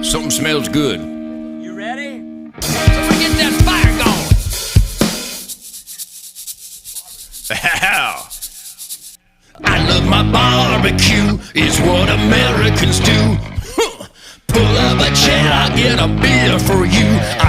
Something smells good. You ready? Somebody get that fire going. I love my barbecue, it's what Americans do. Pull up a chair, I'll get a beer for you.